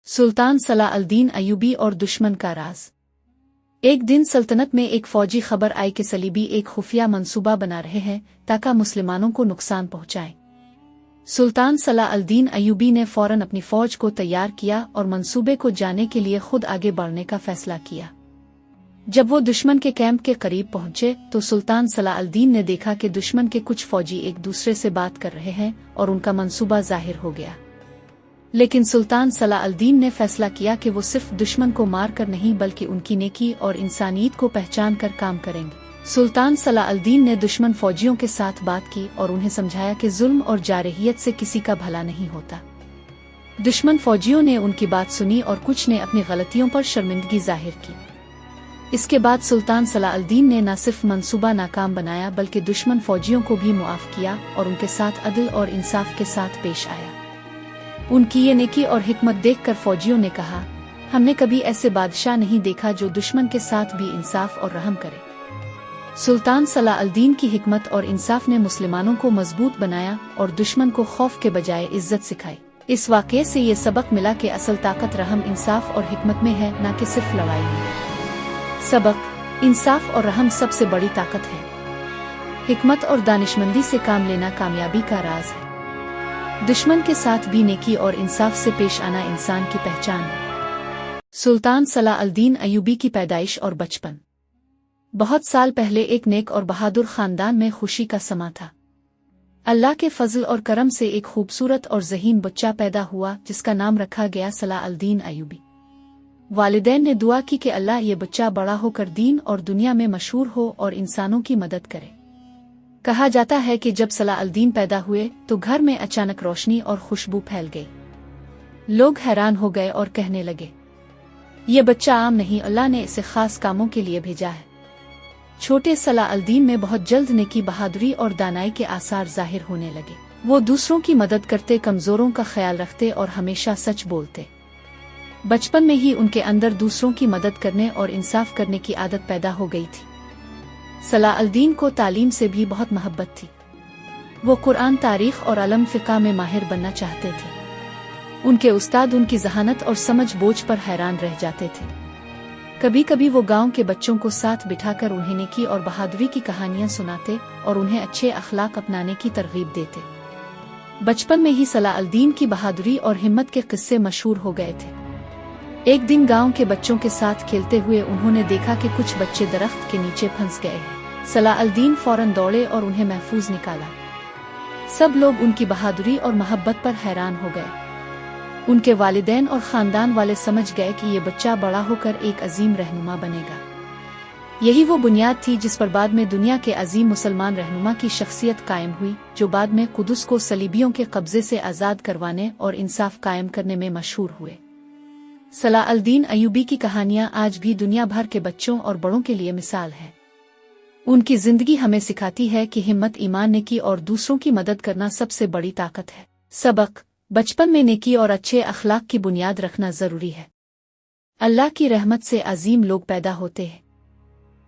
सुल्तान सलाह al-Din Ayyubi और दुश्मन का राज। एक दिन सल्तनत में एक फौजी खबर आई कि सलीबी एक खुफिया मंसूबा बना रहे हैं ताकि मुसलमानों को नुकसान पहुंचाएं। सुल्तान सलाह अल-दीन अय्यूबी ने फौरन अपनी फौज को तैयार किया और मंसूबे को जाने के लिए खुद आगे बढ़ने का फैसला किया। जब वो दुश्मन के कैंप के करीब पहुंचे तो सुल्तान सलाह अल-दीन ने देखा कि दुश्मन के कुछ फौजी एक दूसरे से बात कर रहे हैं और उनका मंसूबा जाहिर हो गया। लेकिन सुल्तान सलाह अल-दीन ने फैसला किया कि वो सिर्फ दुश्मन को मार कर नहीं बल्कि उनकी नेकी और इंसानियत को पहचान कर काम करेंगे। सुल्तान सलाह अल-दीन ने दुश्मन फौजियों के साथ बात की और उन्हें समझाया कि जुल्म और जारहियत से किसी का भला नहीं होता। दुश्मन फौजियों ने उनकी बात सुनी और कुछ ने अपनी गलतियों पर शर्मिंदगी जाहिर की। इसके बाद सुल्तान सलाह अल-दीन ने न सिर्फ मंसूबा नाकाम बनाया बल्कि दुश्मन फौजियों को भी मुआफ किया और उनके साथ अदल और इंसाफ के साथ पेश आया। उनकी ये नेकी और हिकमत देखकर फौजियों ने कहा, हमने कभी ऐसे बादशाह नहीं देखा जो दुश्मन के साथ भी इंसाफ और रहम करे। सुल्तान सलाह अल-दीन की हिकमत और इंसाफ ने मुसलमानों को मजबूत बनाया और दुश्मन को खौफ के बजाय इज्जत सिखाई। इस वाक़ये से ये सबक मिला कि असल ताकत रहम, इंसाफ और हिकमत में है, न कि सिर्फ लड़ाई में। सबक: इंसाफ और रहम सबसे बड़ी ताकत है। हिकमत और दानिशमंदी से काम लेना कामयाबी का राज है। दुश्मन के साथ भी नेकी और इंसाफ से पेश आना इंसान की पहचान है। सुल्तान सलाह अल-दीन अय्यूबी की पैदाइश और बचपन। बहुत साल पहले एक नेक और बहादुर खानदान में खुशी का समा था। अल्लाह के फजल और करम से एक खूबसूरत और ज़हीन बच्चा पैदा हुआ जिसका नाम रखा गया सलाह अल-दीन अय्यूबी। वालिदैन ने दुआ की कि अल्लाह ये बच्चा बड़ा होकर दीन और दुनिया में मशहूर हो और इंसानों की मदद करे। कहा जाता है कि जब सलाह अल-दीन पैदा हुए तो घर में अचानक रोशनी और खुशबू फैल गई। लोग हैरान हो गए और कहने लगे, ये बच्चा आम नहीं, अल्लाह ने इसे खास कामों के लिए भेजा है। छोटे सलाह अल-दीन में बहुत जल्द नेकी, बहादुरी और दानाई के आसार जाहिर होने लगे। वो दूसरों की मदद करते, कमजोरों का ख्याल रखते और हमेशा सच बोलते। बचपन में ही उनके अंदर दूसरों की मदद करने और इंसाफ करने की आदत पैदा हो गई थी। सलाह अल-दीन को तालीम से भी बहुत मोहब्बत थी। वो कुरान, तारीख और अलम फ़िक़्ह में माहिर बनना चाहते थे। उनके उस्ताद उनकी ज़हानत और समझ बोझ पर हैरान रह जाते थे। कभी कभी वो गांव के बच्चों को साथ बिठाकर उन्हें नेकी और बहादुरी की कहानियां सुनाते और उन्हें अच्छे अखलाक अपनाने की तरगीब देते। बचपन में ही सलाह अल-दीन की बहादुरी और हिम्मत के किस्से मशहूर हो गए थे। एक दिन गांव के बच्चों के साथ खेलते हुए उन्होंने देखा कि कुछ बच्चे दरख्त के नीचे फंस गए हैं। सलाह अल-दीन फौरन दौड़े और उन्हें महफूज निकाला। सब लोग उनकी बहादुरी और मोहब्बत पर हैरान हो गए। उनके वालिदैन और खानदान वाले समझ गए कि ये बच्चा बड़ा होकर एक अजीम रहनुमा बनेगा। यही वो बुनियाद थी जिस पर बाद में दुनिया के अजीम मुसलमान रहनुमा की शख्सियत कायम हुई, जो बाद में कुदस को सलीबियों के कब्जे से आज़ाद करवाने और इंसाफ कायम करने में मशहूर हुए। सलाह अल-दीन अय्यूबी की कहानियां आज भी दुनिया भर के बच्चों और बड़ों के लिए मिसाल है। उनकी जिंदगी हमें सिखाती है कि हिम्मत, ईमान, नेकी और दूसरों की मदद करना सबसे बड़ी ताकत है। सबक: बचपन में नेकी और अच्छे अखलाक की बुनियाद रखना जरूरी है। अल्लाह की रहमत से अजीम लोग पैदा होते हैं।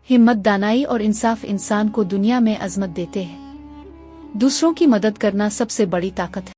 हिम्मत, दानाई और इंसाफ इंसान को दुनिया में अजमत देते हैं। दूसरों की मदद करना सबसे बड़ी ताकत है।